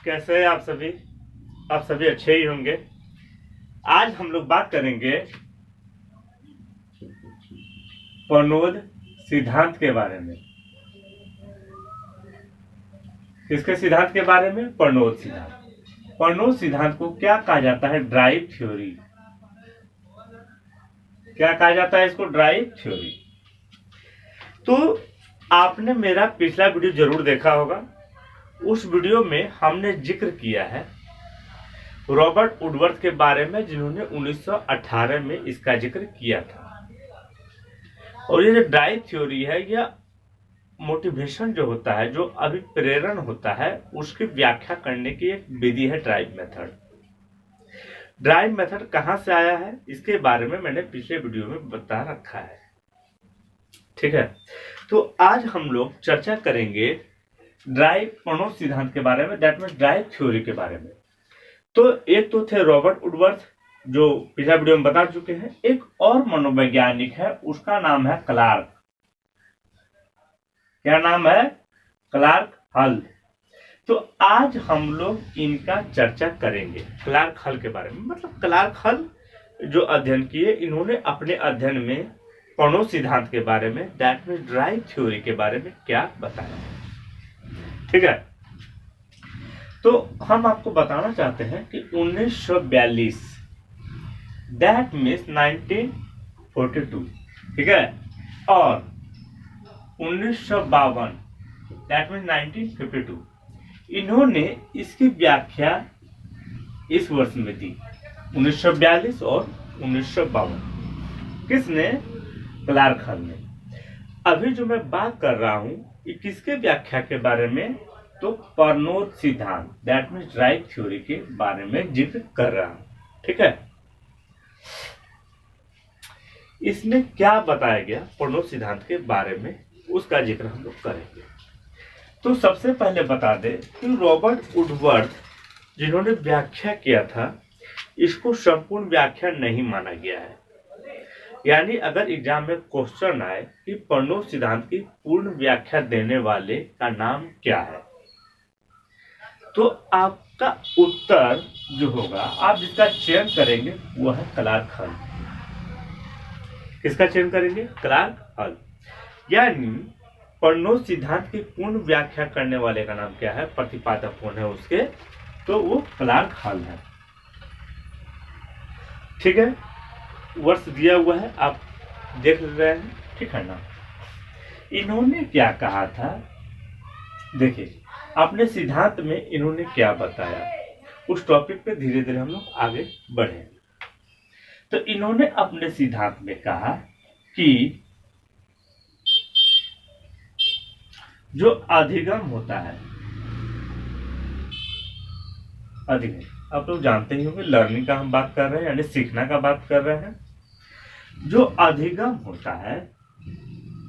कैसे हैं आप सभी अच्छे ही होंगे। आज हम लोग बात करेंगे परनोद सिद्धांत के बारे में। किसके सिद्धांत के बारे में? परनोद सिद्धांत। परनोद सिद्धांत को क्या कहा जाता है? Drive theory. क्या कहा जाता है इसको? Drive theory. तो आपने मेरा पिछला वीडियो जरूर देखा होगा। उस वीडियो में हमने जिक्र किया है रॉबर्ट वुडवर्थ के बारे में, जिन्होंने 1918 में इसका जिक्र किया था। और ये जो ड्राइव थ्योरी है, यह मोटिवेशन जो होता है, जो अभिप्रेरण होता है, उसकी व्याख्या करने की एक विधि है ड्राइव मेथड। ड्राइव मेथड कहां से आया है इसके बारे में मैंने पिछले वीडियो में बता रखा है। ठीक है, तो आज हम लोग चर्चा करेंगे परनोद सिद्धांत के बारे में, दैट मीन्स ड्राइव थ्योरी के बारे में। तो एक तो थे रॉबर्ट वुडवर्थ, जो पिछला वीडियो में बता चुके हैं। एक और मनोवैज्ञानिक है, उसका नाम है क्लार्क। क्या नाम है? क्लार्क हल। तो आज हम लोग इनका चर्चा करेंगे, क्लार्क हल के बारे में। मतलब क्लार्क हल जो अध्ययन किए, इन्होंने अपने अध्ययन में परनोद सिद्धांत के बारे में, दैट मीन्स ड्राइव थ्योरी के बारे में क्या बताया। ठीक है, तो हम आपको बताना चाहते हैं कि 1942, दैट मीन्स 1942, ठीक है, और 1952, दैट मीन्स 1952, इन्होंने इसकी व्याख्या इस वर्ष में दी, 1942 और 1952। किसने? क्लार्क हल ने। अभी जो मैं बात कर रहा हूं, ये किसके व्याख्या के बारे में? तो परनोद सिद्धांत, दैट मीन्स ड्राइव थ्योरी के बारे में जिक्र कर रहा हूं। ठीक है, इसमें क्या बताया गया परनोद सिद्धांत के बारे में, उसका जिक्र हम लोग करेंगे। तो सबसे पहले बता दें कि रॉबर्ट वुडवर्थ जिन्होंने व्याख्या किया था, इसको संपूर्ण व्याख्या नहीं माना गया है। यानी अगर एग्जाम में क्वेश्चन आए कि परनोद सिद्धांत की पूर्ण व्याख्या देने वाले का नाम क्या है, तो आपका उत्तर जो होगा, आप जिसका चयन करेंगे वो है क्लार्क हल। किसका चयन करेंगे? क्लार्क हल। यानी परनोद सिद्धांत की पूर्ण व्याख्या करने वाले का नाम क्या है, प्रतिपादक कौन है उसके, तो वो क्लार्क हल है। ठीक है, वर्ष दिया हुआ है, आप देख रहे हैं, ठीक है ना। इन्होंने क्या कहा था, देखिए अपने सिद्धांत में इन्होंने क्या बताया, उस टॉपिक पे धीरे धीरे हम लोग आगे बढ़े। तो इन्होंने अपने सिद्धांत में कहा कि जो अधिगम होता है, अधिगम आप लोग जानते ही होंगे, लर्निंग का हम बात कर रहे हैं, यानी सीखना का बात कर रहे हैं। जो अधिगम होता है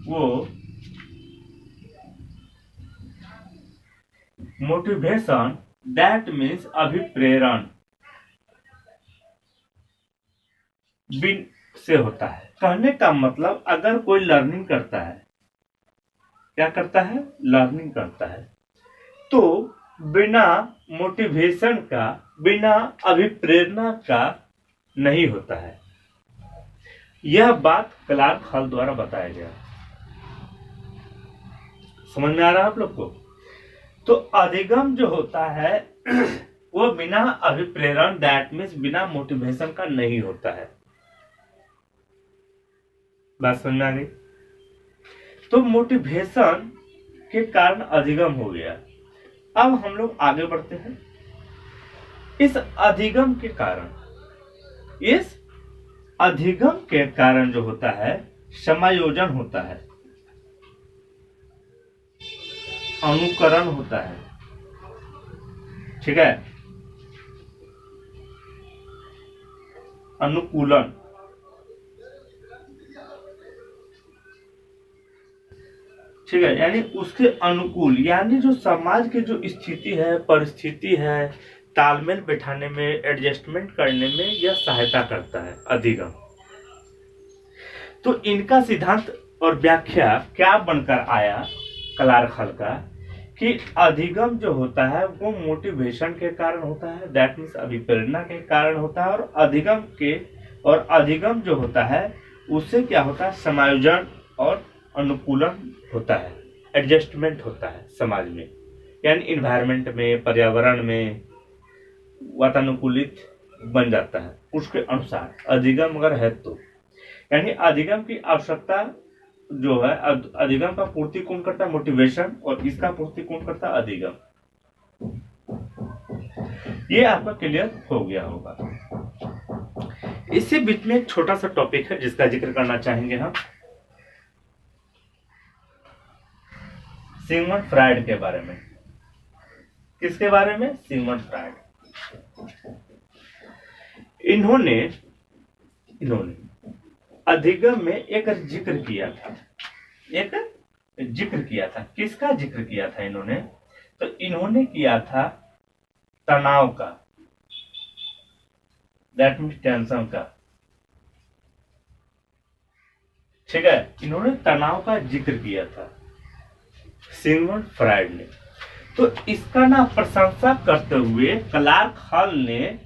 वो मोटिवेशन, दैट मीन्स अभिप्रेरण से होता है। कहने का मतलब, अगर कोई लर्निंग करता है, क्या करता है? लर्निंग करता है, तो बिना मोटिवेशन का, बिना अभिप्रेरणा का नहीं होता है। यह बात क्लार्क हल द्वारा बताया गया। समझ में आ रहा है आप लोग को? तो अधिगम जो होता है वो बिना अभिप्रेरण, दैट मीन्स बिना मोटिवेशन का नहीं होता है। बात समझ में आ गई? तो मोटिवेशन के कारण अधिगम हो गया। अब हम लोग आगे बढ़ते हैं। इस अधिगम के कारण जो होता है, समायोजन होता है, अनुकरण होता है, ठीक है, अनुकूलन, ठीक है, यानी उसके अनुकूल, यानी जो समाज की जो स्थिति है, परिस्थिति है, तालमेल बैठाने में, एडजस्टमेंट करने में यह सहायता करता है अधिगम। तो इनका सिद्धांत और व्याख्या क्या बनकर आया क्लार्क हल का, कि अधिगम जो होता है वो मोटिवेशन के कारण होता है, दैट मीन्स अभिप्रेरणा के कारण होता है, और अधिगम जो होता है उससे क्या होता है, समायोजन और अनुकूलन होता है, एडजस्टमेंट होता है समाज में, यानी इन्वायरमेंट में, पर्यावरण में वातानुकूलित बन जाता है उसके अनुसार अधिगम अगर है तो। यानी अधिगम की आवश्यकता जो है, अधिगम का पूर्ति कौन करता है, मोटिवेशन, और इसका पूर्ति कौन करता है, अधिगम। ये आपका क्लियर हो गया होगा। इसी बीच में एक छोटा सा टॉपिक है जिसका जिक्र करना चाहेंगे हम, सिगमंड फ्रायड के बारे में। किसके बारे में, सिगमंड फ्रायड। इन्होंने अधिगम में एक जिक्र किया था, किसका जिक्र किया था इन्होंने, तो इन्होंने किया था तनाव का, दैट मीन्स टेंशन का, ठीक है। इन्होंने तनाव का जिक्र किया था सिगमंड फ्रायड ने। तो इसका ना प्रशंसा करते हुए क्लार्क हॉल ने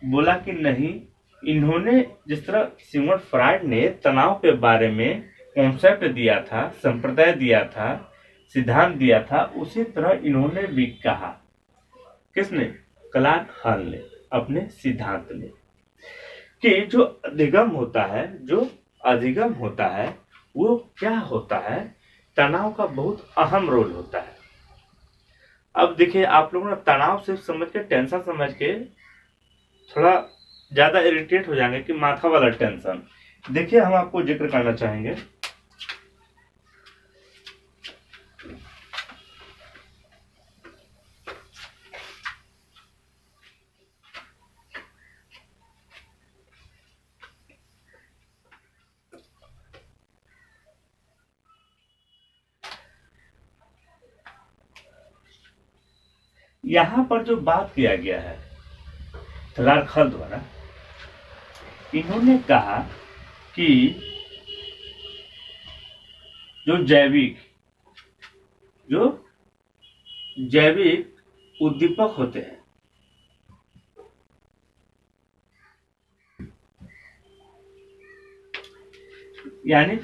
बोला कि नहीं, इन्होंने जिस तरह सिगमंड फ्रायड ने तनाव के बारे में कॉन्सेप्ट दिया था, संप्रदाय दिया था, सिद्धांत दिया था, उसी तरह इन्होंने भी कहा। किसने, क्लार्क हॉल ने अपने सिद्धांत में, कि जो अधिगम होता है वो क्या होता है, तनाव का बहुत अहम रोल होता है। अब देखिए, आप लोग ना तनाव से समझ के, टेंशन समझ के थोड़ा ज्यादा इरिटेट हो जाएंगे कि माथा वाला टेंशन। देखिए, हम आपको जिक्र करना चाहेंगे, यहां पर जो बात किया गया है क्लार्क हॉल द्वारा, इन्होंने कहा कि जो जैविक उद्दीपक होते हैं, यानी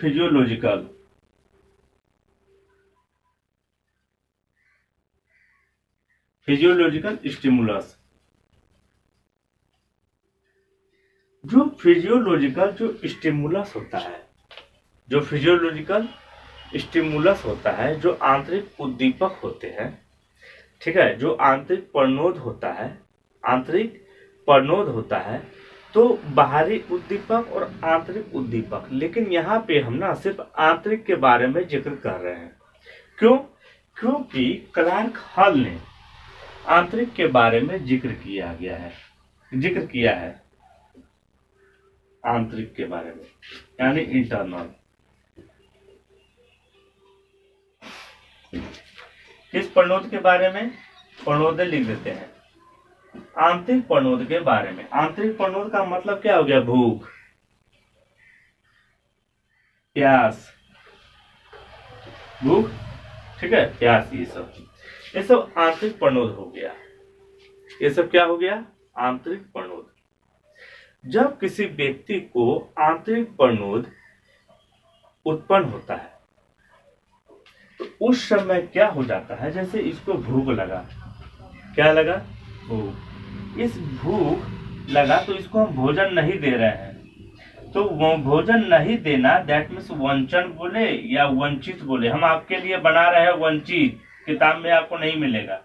फिजियोलॉजिकल स्टिमुलस, जो फिजियोलॉजिकल स्टिमुलस होता है, जो आंतरिक उद्दीपक होते हैं, ठीक है, जो आंतरिक प्रनोद होता है, तो बाहरी उद्दीपक और आंतरिक उद्दीपक। लेकिन यहाँ पे हम ना सिर्फ आंतरिक के बारे में जिक्र कर रहे हैं। क्यों? क्योंकि क्लार्क हॉल ने आंतरिक के बारे में जिक्र किया है आंतरिक के बारे में, यानी इंटरनल। किस प्रनोद के बारे में, प्रनोद लिख देते हैं, आंतरिक प्रनोद के बारे में। आंतरिक प्रनोद का मतलब क्या हो गया, भूख, प्यास, ठीक है, प्यास, ये सब आंतरिक प्रनोद हो गया। ये सब क्या हो गया, आंतरिक प्रनोद। जब किसी व्यक्ति को आंतरिक प्रनोद उत्पन्न होता है तो उस समय क्या हो जाता है, जैसे इसको भूख लगा, क्या लगा, भूख। इस भूख लगा तो इसको हम भोजन नहीं दे रहे हैं, तो वो भोजन नहीं देना, दैट मीन्स वंचन बोले या वंचित बोले, हम आपके लिए बना रहे हैं वंचित, किताब में आपको नहीं मिलेगा,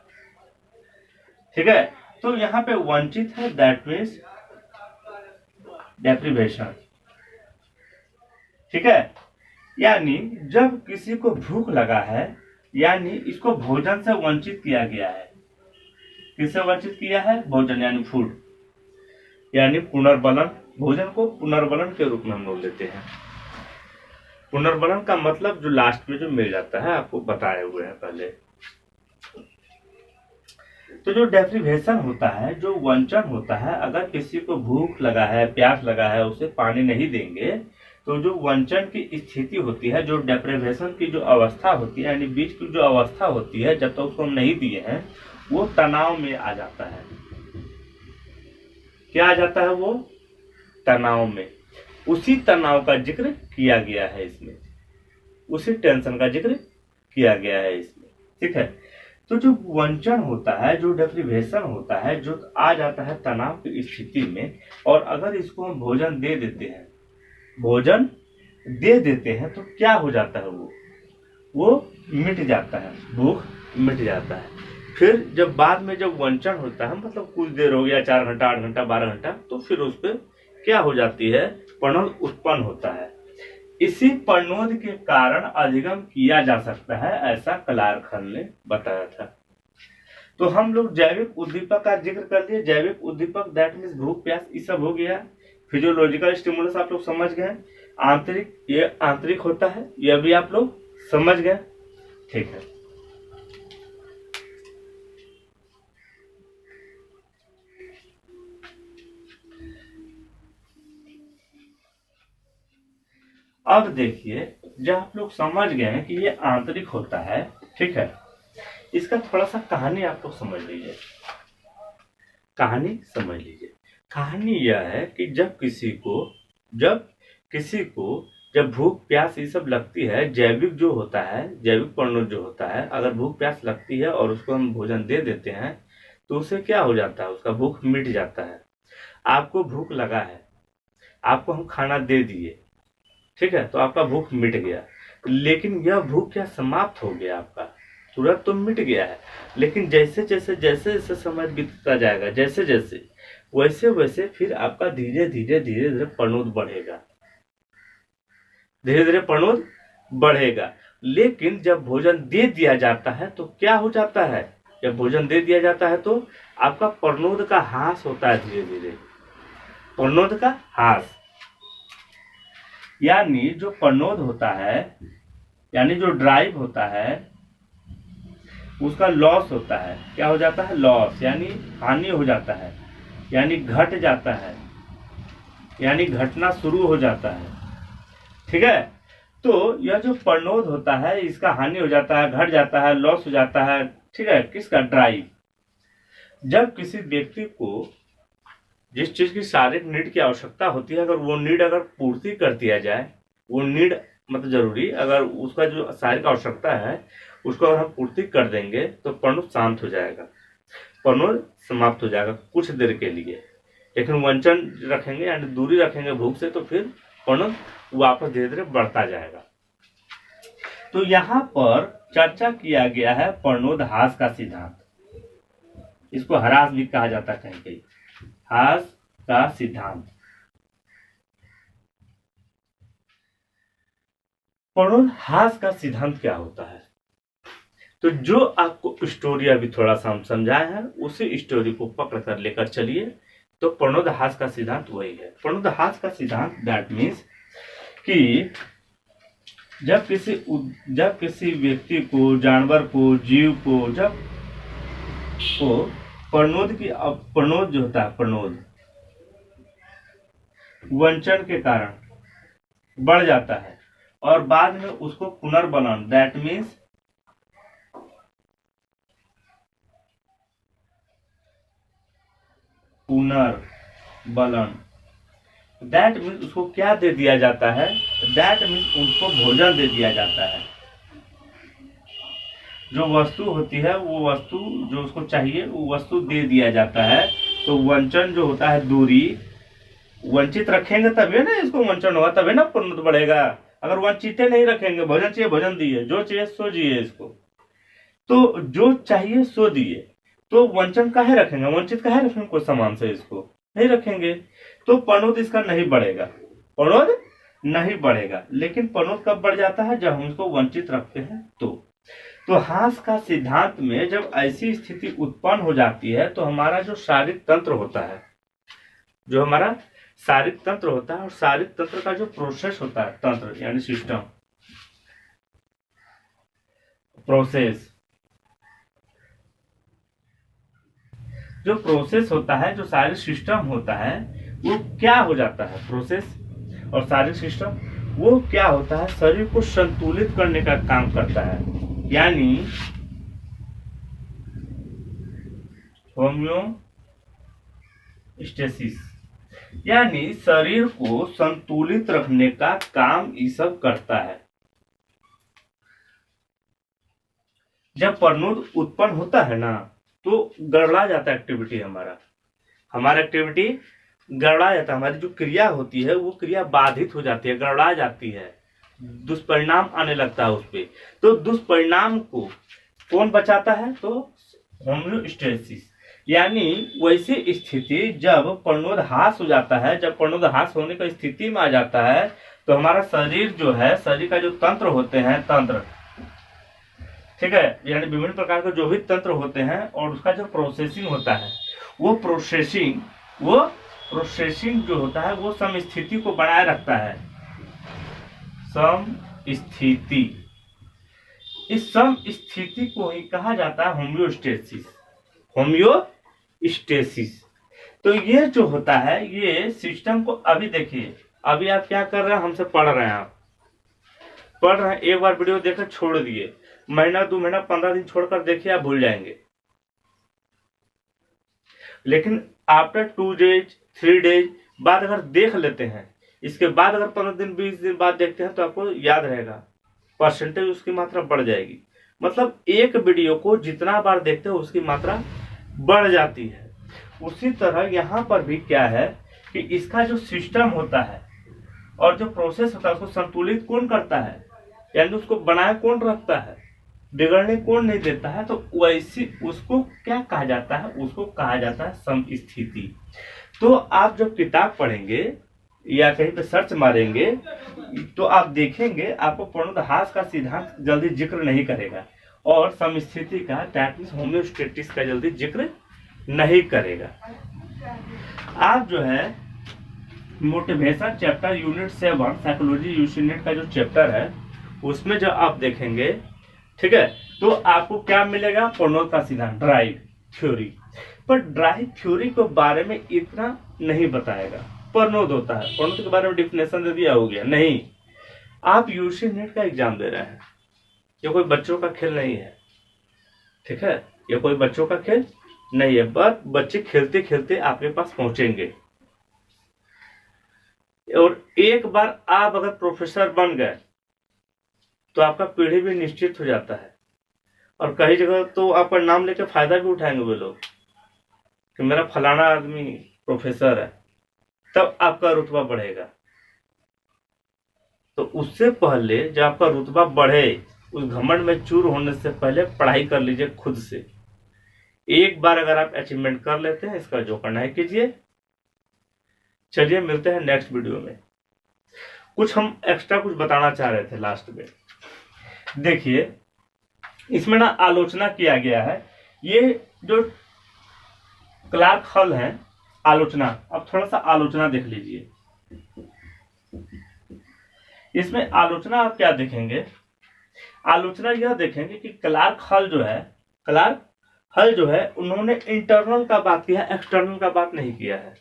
ठीक है। तो यहाँ पे वंचित है, दैट मीन्स डेप्रिवेशन, ठीक है। यानी जब किसी को भूख लगा है, यानी इसको भोजन से वंचित किया गया है। किससे वंचित किया है, भोजन यानी फूड, यानी पुनर्बलन। भोजन को पुनर्बलन के रूप में हम लोग लेते हैं। पुनर्बलन का मतलब जो लास्ट में जो मिल जाता है, आपको बताए हुए हैं पहले। तो जो डेप्रिवेशन होता है, जो वंचन होता है, अगर किसी को भूख लगा है, प्यास लगा है, उसे पानी नहीं देंगे तो जो वंचन की स्थिति होती है, जो डेप्रिवेशन की जो अवस्था होती है, यानी बीच की जो अवस्था होती है, जब तक उसको हम नहीं दिए हैं, वो तनाव में आ जाता है। क्या आ जाता है? वो तनाव में। उसी तनाव का जिक्र किया गया है इसमें, उसी टेंशन का जिक्र किया गया है इसमें। ठीक है। तो जो वंचन होता है, जो डेप्रिवेशन होता है, जो आ जाता है तनाव की स्थिति में, और अगर इसको हम भोजन दे देते हैं, भोजन दे देते हैं, तो क्या हो जाता है? वो मिट जाता है, भूख मिट जाता है। फिर जब बाद में जब वंचन होता है, मतलब कुछ देर हो गया, 4 घंटा, 8 घंटा, 12 घंटा, तो फिर उस पर क्या हो जाती है? प्रणोद उत्पन्न होता है। इसी प्रणोद के कारण अधिगम किया जा सकता है, ऐसा क्लार्क ने बताया था। तो हम लोग जैविक उद्दीपक का जिक्र कर लिए। जैविक उद्दीपक दैट मीन्स भूख प्यास, ये सब हो गया। फिजियोलॉजिकल स्टिमुलस आप लोग समझ गए। आंतरिक, ये आंतरिक होता है, यह भी आप लोग समझ गए। ठीक है। अब देखिए, जब आप लोग समझ गए हैं कि ये आंतरिक होता है, ठीक है, इसका थोड़ा सा कहानी आप लोग समझ लीजिए। कहानी समझ लीजिए। कहानी यह है कि जब किसी को जब भूख प्यास ये सब लगती है, जैविक जो होता है, जैविक प्रणोद जो होता है, अगर भूख प्यास लगती है और उसको हम भोजन दे देते हैं, तो उसे क्या हो जाता है? उसका भूख मिट जाता है। आपको भूख लगा है, आपको हम खाना दे दिए, ठीक है, तो आपका भूख मिट गया। लेकिन यह भूख क्या समाप्त हो गया? आपका तुरंत तो मिट गया है, लेकिन जैसे जैसे समय बीतता जाएगा, जैसे जैसे वैसे वैसे फिर आपका धीरे धीरे प्रणोद बढ़ेगा, धीरे धीरे प्रणोद बढ़ेगा। लेकिन जब भोजन दे दिया जाता है तो क्या हो जाता है? जब भोजन दे दिया जाता है तो आपका प्रणोद का ह्रास होता है, धीरे धीरे प्रणोद का ह्रास। यानी जो प्रणोद होता है, यानी जो ड्राइव होता है, उसका लॉस होता है। क्या हो जाता है? लॉस, यानी हानि हो जाता है, यानी घट जाता है, यानी घटना शुरू हो जाता है। ठीक है। तो यह जो प्रणोद होता है, इसका हानि हो जाता है, घट जाता है, लॉस हो जाता है। ठीक है। किसका? ड्राइव। जब किसी व्यक्ति को जिस चीज की शारीरिक नीड की आवश्यकता होती है, अगर वो नीड अगर पूर्ति कर दिया जाए, वो नीड मतलब जरूरी, अगर उसका जो शारीरिक आवश्यकता है उसको अगर हम पूर्ति कर देंगे, तो प्रणोद शांत हो जाएगा, प्रणोद समाप्त हो जाएगा कुछ देर के लिए। लेकिन वंचन रखेंगे, यानी दूरी रखेंगे भूख से, तो फिर प्रणोद वापस धीरे धीरे बढ़ता जाएगा। तो यहाँ पर चर्चा किया गया है प्रणोद ह्रास का सिद्धांत। इसको ह्रास भी कहा जाता है कहीं कहीं, ह्रास का सिद्धांत। प्रणोद ह्रास का सिद्धांत क्या होता है? तो जो आपको स्टोरी अभी थोड़ा सा हम समझाए हैं, उसी स्टोरी को पकड़ कर लेकर चलिए। तो प्रणोद ह्रास का सिद्धांत वही है। प्रणोद ह्रास का सिद्धांत दैट मीन्स कि जब किसी व्यक्ति को, जानवर को, जीव को, जब को प्रणोद जो होता है, प्रणोद वंचन के कारण बढ़ जाता है, और बाद में उसको पुनर्बलन, दैट मीन्स पुनर्बलन, दैट मीन्स उसको क्या दे दिया जाता है? दैट मीन्स उनको भोजन दे दिया जाता है। जो वस्तु होती है, वो वस्तु जो उसको चाहिए, वो वस्तु दे दिया जाता है। तो वंचन जो होता है, दूरी, वंचित रखेंगे तभी ना इसको वंचन होगा, तभी ना प्रणोद बढ़ेगा। अगर वंचित नहीं रखेंगे, भोजन चाहिए भोजन दिए, जो चाहिए सो जिए, इसको तो जो चाहिए सो दिए, तो वंचन काहे रखेंगे? वंचित काहे रखेंगे कोई सामान से? इसको नहीं रखेंगे, तो प्रणोद इसका नहीं बढ़ेगा, प्रणोद नहीं बढ़ेगा। लेकिन प्रणोद कब बढ़ जाता है? जब हम इसको वंचित रखते हैं। तो ह्रास का सिद्धांत में जब ऐसी स्थिति उत्पन्न हो जाती है, तो हमारा जो शारीरिक तंत्र होता है, जो हमारा शारीरिक तंत्र होता है, और शारीरिक तंत्र का जो प्रोसेस होता है, तंत्र यानी सिस्टम, प्रोसेस, जो प्रोसेस होता है, जो शारीरिक सिस्टम होता है, वो क्या हो जाता है? प्रोसेस और शारीरिक सिस्टम वो क्या होता है, शरीर को संतुलित करने का काम करता है, यानी होम्योस्टेसिस, यानी शरीर को संतुलित रखने का काम ये सब करता है। जब प्रनोद उत्पन्न होता है ना तो गड़बड़ा जाता है एक्टिविटी, हमारा एक्टिविटी गड़बड़ा जाता है, हमारी जो क्रिया होती है वो क्रिया बाधित हो जाती है, गड़बड़ा जाती है, दुष्परिणाम आने लगता है उस पर। तो दुष्परिणाम को कौन बचाता है, तो होम्योस्टेसिस, यानी वैसी स्थिति जब प्रनोद ह्रास हो जाता है, जब प्रनोद ह्रास होने की स्थिति में आ जाता है तो हमारा शरीर जो है, शरीर का जो तंत्र होते हैं, तंत्र, ठीक है, यानी विभिन्न प्रकार के जो भी तंत्र होते हैं और उसका जो प्रोसेसिंग होता है, वो प्रोसेसिंग जो होता है वो समस्थिति को बनाए रखता है, समस्थिति। इस समस्थिति को ही कहा जाता है होम्योस्टेसिस, होम्योस्टेसिस। तो ये जो होता है, ये सिस्टम को अभी देखिए, अभी आप क्या कर रहे हैं, हमसे पढ़ रहे हैं, आप पढ़ रहे हैं, एक बार वीडियो देखकर छोड़ दिए, महीना 2 महीना 15 दिन छोड़कर देखिए, आप भूल जाएंगे। लेकिन आफ्टर 2 डेज 3 डेज बाद अगर देख लेते हैं, इसके बाद अगर 15 दिन 20 दिन बाद देखते हैं तो आपको याद रहेगा, परसेंटेज उसकी मात्रा बढ़ जाएगी। मतलब एक वीडियो को जितना बार देखते हो उसकी मात्रा बढ़ जाती है। उसी तरह यहाँ पर भी क्या है कि इसका जो सिस्टम होता है और जो प्रोसेस होता है उसको संतुलित कौन करता है, यानी उसको बनाए कौन रखता है, बिगड़ने कौन नहीं देता है। तो वैसी उसको क्या कहा जाता है, उसको कहा जाता है समस्थिति। तो आप जब किताब पढ़ेंगे या कहीं पे सर्च मारेंगे तो आप देखेंगे आपको प्रनोद ह्रास का सिद्धांत जल्दी जिक्र नहीं करेगा और समस्थिति का, दैट मींस होम्योस्टेसिस का जल्दी जिक्र नहीं करेगा। आप जो है मोटिवेशन चैप्टर यूनिट 7 साइकोलॉजी यूसीनेट का जो चैप्टर है उसमें जब आप देखेंगे, ठीक है, तो आपको क्या मिलेगा, प्रनोद का सिद्धांत, ड्राइव थ्योरी। पर ड्राइव थ्योरी के बारे में इतना नहीं बताएगा। प्रनोद होता है, प्रनोद के बारे में डिफिनेशन दे दिया, हो गया। नहीं, आप यूसीनेट का एग्जाम दे रहे हैं, ये कोई बच्चों का खेल नहीं है, ठीक है, ये कोई बच्चों का खेल नहीं है। पर बच्चे खेलते खेलते आपके पास पहुंचेंगे और एक बार आप अगर प्रोफेसर बन गए तो आपका पीढ़ी भी निश्चित हो जाता है और कई जगह तो आपका नाम लेके फायदा भी उठाएंगे वो लोग कि मेरा फलाना आदमी प्रोफेसर है, तब आपका रुतबा बढ़ेगा। तो उससे पहले जब आपका रुतबा बढ़े, उस घमंड में चूर होने से पहले पढ़ाई कर लीजिए खुद से। एक बार अगर आप अचीवमेंट कर लेते हैं, इसका जो करना है कीजिए। चलिए मिलते हैं नेक्स्ट वीडियो में। कुछ हम एक्स्ट्रा कुछ बताना चाह रहे थे लास्ट में। देखिए इसमें ना आलोचना किया गया है, ये जो क्लार्क हॉल है, आलोचना, अब थोड़ा सा आलोचना देख लीजिए। इसमें आलोचना आप क्या देखेंगे, आलोचना यह देखेंगे कि क्लार्क हॉल जो है उन्होंने इंटरनल का बात किया है, एक्सटर्नल का बात नहीं किया है।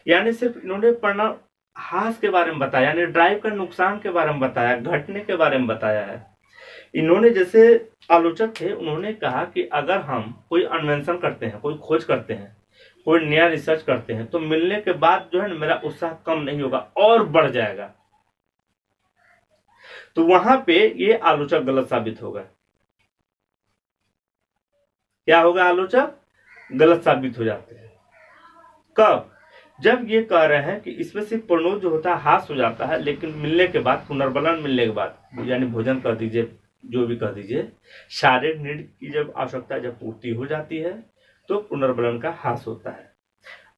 यानी सिर्फ इन्होंने प्रनोद ह्रास के बारे में बताया, यानी ड्राइव का नुकसान के बारे में बताया, घटने के बारे में बताया है। इन्होंने जैसे आलोचक थे, उन्होंने कहा कि अगर हम कोई इन्वेंशन करते हैं, कोई खोज करते हैं, कोई नया रिसर्च करते हैं, तो मिलने के बाद जो है ना मेरा उत्साह कम नहीं होगा और बढ़ जाएगा। तो वहां पे ये आलोचक गलत साबित होगा। क्या होगा, आलोचक गलत साबित हो जाते हैं। कब, जब ये कह रहे हैं कि इसमें सिर्फ प्रनोद जो होता है ह्रास हो जाता है, लेकिन मिलने के बाद, पुनर्बलन मिलने के बाद, यानी भोजन कर दीजिए, जो भी कह दीजिए, शारीरिक नीड की जब आवश्यकता जब पूर्ति हो जाती है तो पुनर्बलन का ह्रास होता है,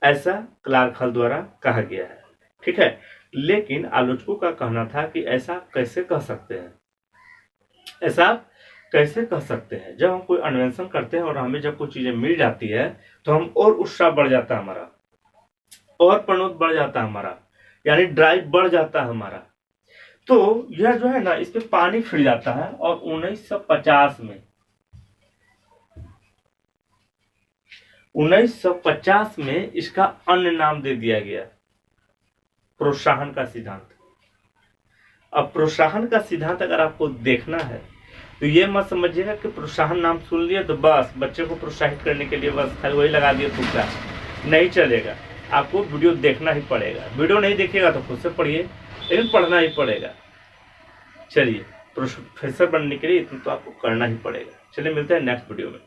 ऐसा क्लार्क हॉल द्वारा कहा गया है, ठीक है। लेकिन आलोचकों का कहना था कि ऐसा कैसे कह सकते हैं, ऐसा कैसे कह सकते हैं। जब हम कोई इन्वेंशन करते हैं और हमें जब कोई चीजें मिल जाती है तो हम और उत्साह बढ़ जाता है हमारा, और प्रनोद बढ़ जाता है हमारा, यानी ड्राइव बढ़ जाता है हमारा। तो यह जो है ना, इस पे पानी फिर जाता है और 1950 में इसका अन्य नाम दे दिया गया, प्रोत्साहन का सिद्धांत। अब प्रोत्साहन का सिद्धांत अगर आपको देखना है तो ये मत समझिएगा कि प्रोत्साहन नाम सुन लिया तो बस बच्चे को प्रोत्साहित करने के लिए बस खाली वही लगा दिए तुक्का, नहीं चलेगा। आपको वीडियो देखना ही पड़ेगा। वीडियो नहीं देखिएगा तो खुद से पढ़िए, लेकिन पढ़ना ही पड़ेगा। चलिए, प्रोफेसर बनने के लिए इतना तो आपको करना ही पड़ेगा। चलिए मिलते हैं नेक्स्ट वीडियो में।